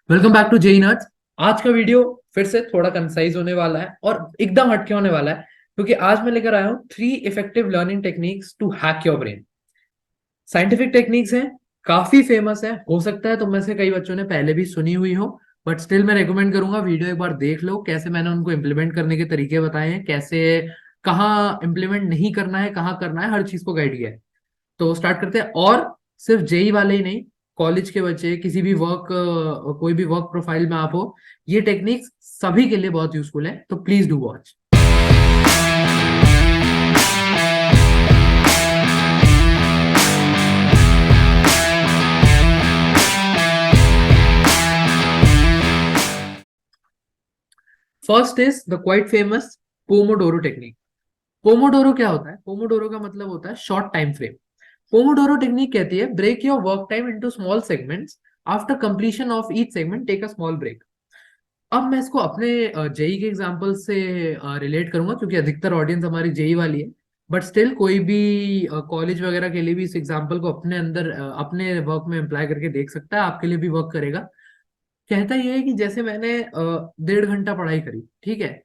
Welcome back to JEE nerds. आज का video फिर से थोड़ा कंसाइज होने वाला है और एकदम हटके होने वाला है क्योंकि आज मैं लेकर आया हूं 3 effective learning techniques to hack your brain. Scientific techniques हैं, काफी फेमस है, हो सकता है तुम में से कई बच्चों ने पहले भी सुनी हुई हो, बट स्टिल मैं रेकमेंड करूंगा वीडियो एक बार देख लो। कैसे मैंने उनको इम्प्लीमेंट करने के तरीके बताए हैं, कैसे कहाँ इम्प्लीमेंट नहीं करना है, कहाँ करना है, हर चीज को गाइड किया है। तो स्टार्ट करते हैं। और सिर्फ जेई वाले ही नहीं, कॉलेज के बच्चे, किसी भी कोई भी वर्क प्रोफाइल में आप हो, ये टेक्निक्स सभी के लिए बहुत यूजफुल है, तो please do watch. First is the quite famous pomodoro technique. Pomodoro क्या होता है? पोमोडोरो का मतलब होता है short time frame. Pomodoro technique कहती है break your work time into small segments. After completion of each segment take a small break. अब मैं इसको अपने जेई के एग्जांपल से रिलेट करूंगा क्योंकि अधिकतर ऑडियंस हमारी जेई वाली है, बट स्टिल कोई भी कॉलेज वगैरह के लिए भी इस एग्जांपल को अपने अंदर अपने वर्क में अप्लाई करके देख सकता है, आपके लिए भी वर्क करेगा। कहता यह है कि जैसे मैंने 1.5 घंटा पढ़ाई करी, ठीक है।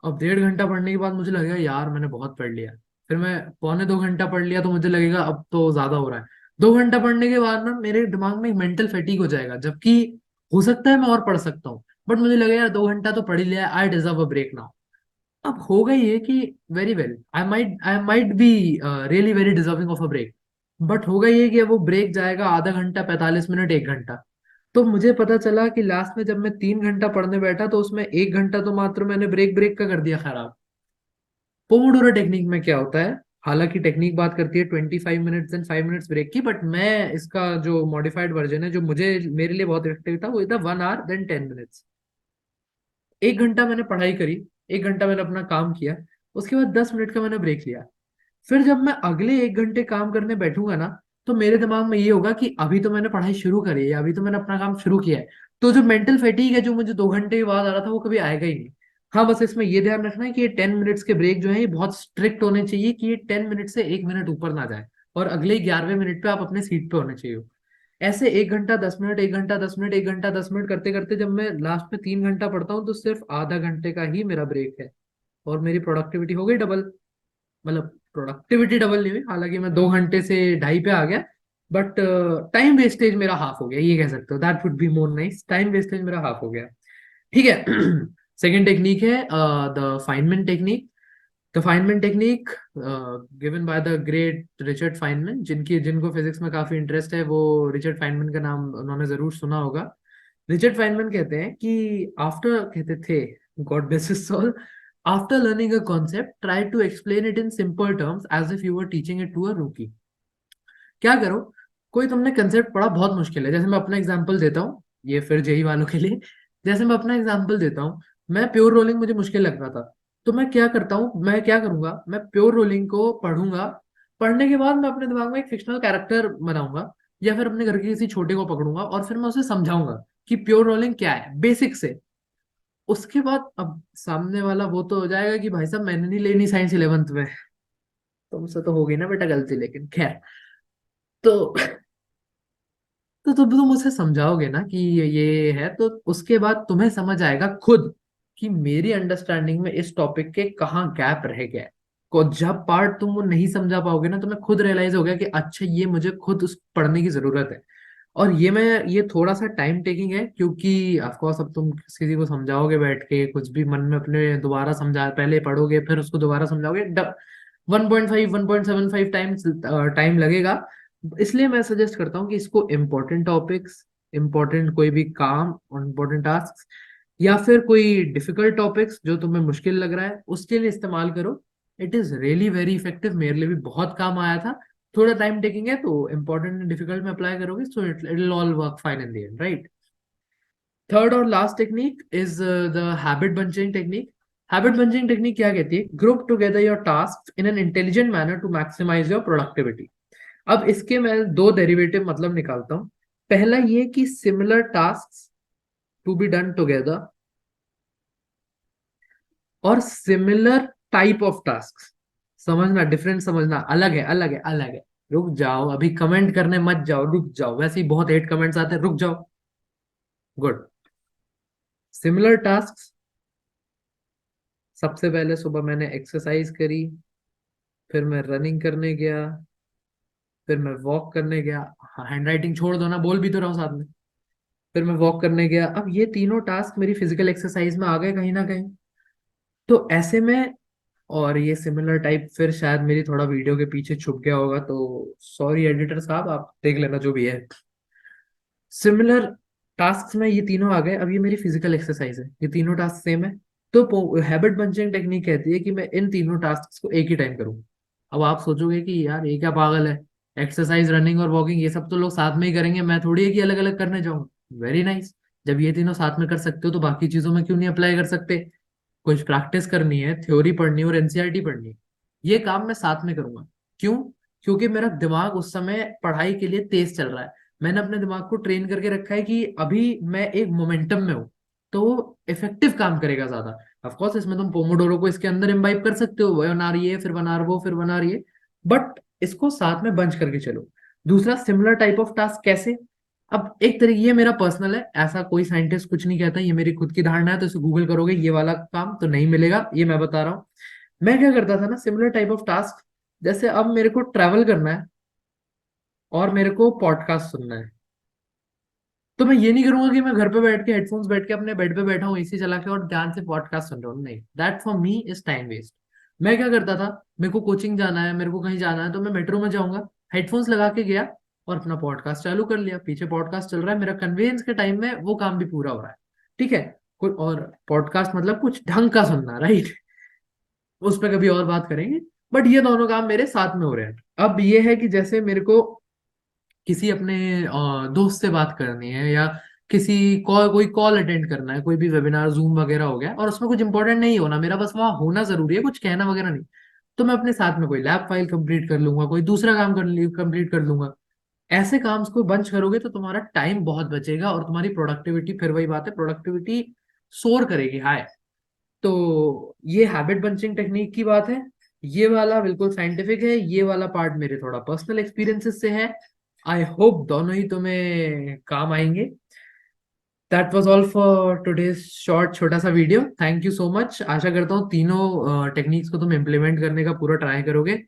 अब 1.5 घंटा पढ़ने के बाद मुझे लगेगा यार मैंने बहुत पढ़ लिया। फिर मैं 1 पौने 2 घंटा पढ़ लिया तो मुझे लगेगा अब तो ज्यादा हो रहा है। 2 घंटा पढ़ने के बाद ना मेरे दिमाग में मेंटल फैटीग हो जाएगा, जबकि हो सकता है मैं और पढ़ सकता हूँ, बट मुझे लगेगा यार 2 घंटा तो पढ़ ही लिया, I deserve a break now. अब होगा ये कि very well, I might be really very deserving of a break, but होगा ये कि अब वो ब्रेक जाएगा आधा घंटा, 45 मिनट, 1 घंटा। तो मुझे पता चला कि लास्ट में जब मैं 3 घंटा पढ़ने बैठा तो उसमें 1 घंटा तो मात्र मैंने ब्रेक ब्रेक का कर दिया खराब। पोमोडोरो टेक्निक में क्या होता है, हालांकि टेक्निक बात करती है 25 मिनट्स एंड 5 मिनट्स ब्रेक की, बट मैं इसका जो मॉडिफाइड वर्जन है जो मुझे मेरे लिए बहुत इफेक्टिव था, वो था 1 आवर देन 10 मिनट्स। 1 घंटा मैंने पढ़ाई करी, 1 घंटा मैंने अपना काम किया, उसके बाद 10 मिनट का मैंने ब्रेक लिया। फिर जब मैं अगले 1 घंटे काम करने बैठूंगा ना, तो मेरे दिमाग में ये होगा कि अभी तो मैंने पढ़ाई शुरू करी है, अभी तो मैंने अपना काम शुरू किया है। तो जो मेंटल फैटीग है जो मुझे 2 घंटे के बाद आ रहा था, वो कभी आएगा ही नहीं। हाँ, बस इसमें ये ध्यान रखना है कि ये 10 मिनट्स के ब्रेक जो है ये बहुत स्ट्रिक्ट होने चाहिए कि ये 10 मिनट से 1 मिनट ऊपर ना जाए, और अगले 11वें मिनट पे आप अपने सीट पे होने चाहिए। ऐसे 1 घंटा 10 मिनट, 1 घंटा 10 मिनट, 1 घंटा 10 मिनट करते करते जब मैं लास्ट में 3 घंटा पढ़ता हूँ तो सिर्फ आधा घंटे का ही मेरा ब्रेक है, और मेरी प्रोडक्टिविटी हो गई डबल। मतलब प्रोडक्टिविटी डबल नहीं हुई, हालांकि मैं 2 घंटे से ढाई पे आ गया, बट टाइम वेस्टेज मेरा हाफ हो गया, ये कह सकते हो। That would be more nice, time wastage मेरा हाफ हो गया। ठीक है। सेकेंड टेक्निक है the Feynman technique. The Feynman technique given by the great Richard Feynman. जिनको फिजिक्स में काफी इंटरेस्ट है वो रिचर्ड फाइनमैन का नाम उन्होंने जरूर सुना होगा। रिचर्ड फाइनमैन कहते हैं कि आफ्टर कहते थे, God bless his soul, after learning a concept try to explain it in simple terms as if you were teaching it to a rookie. क्या करो, कोई तुमने कंसेप्ट पढ़ा बहुत मुश्किल है, जैसे मैं अपना एग्जांपल देता हूँ, ये फिर जेई वालों के लिए। जैसे मैं अपना एग्जांपल देता हूँ, मैं प्योर रोलिंग मुझे मुश्किल लग रहा था, तो मैं क्या करता हूँ, मैं क्या करूंगा, मैं प्योर रोलिंग को पढ़ूंगा। पढ़ने के बाद मैं अपने दिमाग में एक फिक्शनल कैरेक्टर बनाऊंगा, या फिर अपने घर के किसी छोटे को पकड़ूंगा और फिर मैं उसे समझाऊंगा कि प्योर रोलिंग क्या है बेसिक से। उसके बाद अब सामने वाला वो तो हो जाएगा कि भाई साहब मैंने नहीं लेनी साइंस 11th में। तुमसे तो हो गई ना बेटा गलती, लेकिन खैर। तो तो तुम उसे समझाओगे ना कि ये है, तो उसके बाद तुम्हें समझ आएगा खुद कि मेरी अंडरस्टैंडिंग में इस टॉपिक के कहाँ गैप रह गया है। को जब पार्ट तुम वो नहीं समझा पाओगे ना, तुम्हें खुद रियलाइज हो गया कि अच्छा ये मुझे खुद उस पढ़ने की जरूरत है। और ये थोड़ा सा टाइम टेकिंग है, क्योंकि ऑफ कोर्स अब तुम किसी को समझाओगे बैठ के कुछ भी मन में अपने, दोबारा समझा, पहले पढ़ोगे फिर उसको दोबारा समझाओगे, 1.5 1.75 टाइम्स टाइम लगेगा। इसलिए मैं सजेस्ट करता हूँ कि इसको इम्पोर्टेंट टॉपिक्स, इम्पोर्टेंट कोई भी काम और इम्पोर्टेंट टास्क, या फिर कोई डिफिकल्ट टॉपिक्स जो तुम्हें मुश्किल लग रहा है उसके लिए इस्तेमाल करो। It is really very effective, मेरे लिए भी बहुत काम आया था। थोड़ा टाइम टेकिंग है, तो इंपॉर्टेंट एंड डिफिकल्ट में अप्लाई करोगे so it will all work fine in the end, right. Third और last technique is the habit bunching technique. Habit bunching technique क्या कहती है? Group together your task in an intelligent manner to maximise your productivity. अब इसके मैं दो derivative मतलब निकालता हूं। पहला ये कि similar task to be done together, और सिमिलर टाइप ऑफ टास्क। समझना डिफरेंस, समझना, अलग है, अलग है, अलग है। रुक जाओ, अभी कमेंट करने मत जाओ, रुक जाओ, वैसे ही बहुत 8 कमेंट्स आते हैं, रुक जाओ। गुड। सिमिलर टास्क, सबसे पहले सुबह मैंने एक्सरसाइज करी, फिर मैं रनिंग करने गया, फिर मैं वॉक करने गया। हैंड राइटिंग छोड़ दो ना, बोल भी तो रहा हूँ साथ में। फिर मैं वॉक करने गया। अब ये तीनों टास्क मेरी फिजिकल एक्सरसाइज में आ गए कहीं ना कहीं। तो ऐसे में, और ये सिमिलर टाइप फिर शायद मेरी थोड़ा वीडियो के पीछे छुप गया होगा, तो सॉरी एडिटर साहब, आप देख लेना जो भी है। सिमिलर टास्क में ये तीनों आ गए। अब ये मेरी फिजिकल एक्सरसाइज है, ये तीनों टास्क सेम है। तो हैबिट बंचिंग टेक्निक कहती है कि मैं इन तीनों टास्क को एक ही टाइम करूँ। अब आप सोचोगे कि यार ये क्या पागल है, एक्सरसाइज रनिंग और वॉकिंग ये सब तो लोग साथ में ही करेंगे, मैं थोड़ी है कि अलग अलग करने जाऊंगा। Very nice. जब ये तीनों साथ में कर सकते हो तो बाकी चीजों में क्यों नहीं अप्लाई कर सकते। कुछ प्रैक्टिस करनी है, थ्योरी पढ़नी है और एनसीईआरटी पढ़नी है, ये काम मैं साथ में करूंगा। क्यों? क्योंकि मेरा दिमाग उस समय पढ़ाई के लिए तेज चल रहा है। मैंने अपने दिमाग को ट्रेन करके रखा है कि अभी मैं एक मोमेंटम में हूँ, तो इफेक्टिव काम करेगा ज्यादा। ऑफ कोर्स इसमें तुम पोमोडोरो को इसके अंदर इम्बाइब कर सकते हो, बना रही है फिर बना वो फिर बना रही है, बट इसको साथ में बंच करके चलो। दूसरा, सिमिलर टाइप ऑफ टास्क कैसे? अब एक तरीके, ये मेरा पर्सनल है, ऐसा कोई साइंटिस्ट कुछ नहीं कहता, ये मेरी खुद की धारणा है, तो इसे गूगल करोगे ये वाला काम तो नहीं मिलेगा, ये मैं बता रहा हूँ। मैं क्या करता था ना, सिमिलर टाइप ऑफ टास्क, जैसे अब मेरे को ट्रैवल करना है और मेरे को पॉडकास्ट सुनना है, तो मैं ये नहीं करूंगा कि मैं घर पे बैठ के हेडफोन्स बैठ के अपने बेड पे बैठा हूँ एसी चला के और ध्यान से पॉडकास्ट सुन रहा हूँ। नहीं, that for me is time waste. मैं क्या करता था, मेरे को कोचिंग जाना है, मेरे को कहीं जाना है, तो मैं मेट्रो में जाऊंगा, हेडफोन्स लगा के गया और अपना पॉडकास्ट चालू कर लिया, पीछे पॉडकास्ट चल रहा है, मेरा कन्वीनियंस के टाइम में वो काम भी पूरा हो रहा है। ठीक है। कोई और पॉडकास्ट मतलब कुछ ढंग का सुनना, राइट? उस पर कभी और बात करेंगे। बट ये दोनों काम मेरे साथ में हो रहे हैं। अब ये है कि जैसे मेरे को किसी अपने दोस्त से बात करनी है, या किसी कॉल, कोई कॉल अटेंड करना है, कोई भी वेबिनार जूम वगैरह हो गया और उसमें कुछ इंपॉर्टेंट नहीं होना, मेरा बस वहां होना जरूरी है, कुछ कहना वगैरह नहीं, तो मैं अपने साथ में कोई लैब फाइल कंप्लीट कर लूंगा, कोई दूसरा काम कंप्लीट कर लूंगा। ऐसे काम को बंच करोगे तो तुम्हारा टाइम बहुत बचेगा और तुम्हारी प्रोडक्टिविटी, फिर वही बात है, प्रोडक्टिविटी सोर करेगी हाय। तो ये हैबिट बंचिंग टेक्निक की बात है। ये वाला बिल्कुल साइंटिफिक है, ये वाला पार्ट मेरे थोड़ा पर्सनल एक्सपीरियंसेस से है। आई होप दोनों ही तुम्हें काम आएंगे। That was all for today's short छोटा सा video. Thank you so much. आशा करता हूँ तीनों टेक्निक्स को तुम इम्प्लीमेंट करने का पूरा ट्राई करोगे,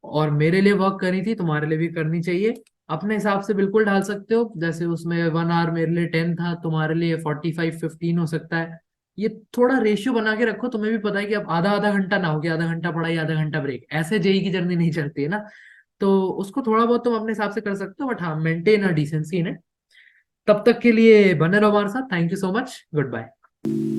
और मेरे लिए वर्क करी थी तुम्हारे लिए भी करनी चाहिए। अपने हिसाब से बिल्कुल ढाल सकते हो, जैसे उसमें 1 आवर मेरे लिए 10 था, तुम्हारे लिए 45-15 हो सकता है। ये थोड़ा रेशियो बना के रखो, तुम्हें भी पता है कि अब आधा आधा घंटा ना हो कि आधा घंटा पढ़ाई आधा घंटा ब्रेक, ऐसे जेई की जर्नी नहीं चलती है ना। तो उसको थोड़ा बहुत तुम अपने हिसाब से कर सकते हो, बट हाँ, maintain a decency in it. तब तक के लिए बने रहो हमारे साथ। Thank you so much. Good bye.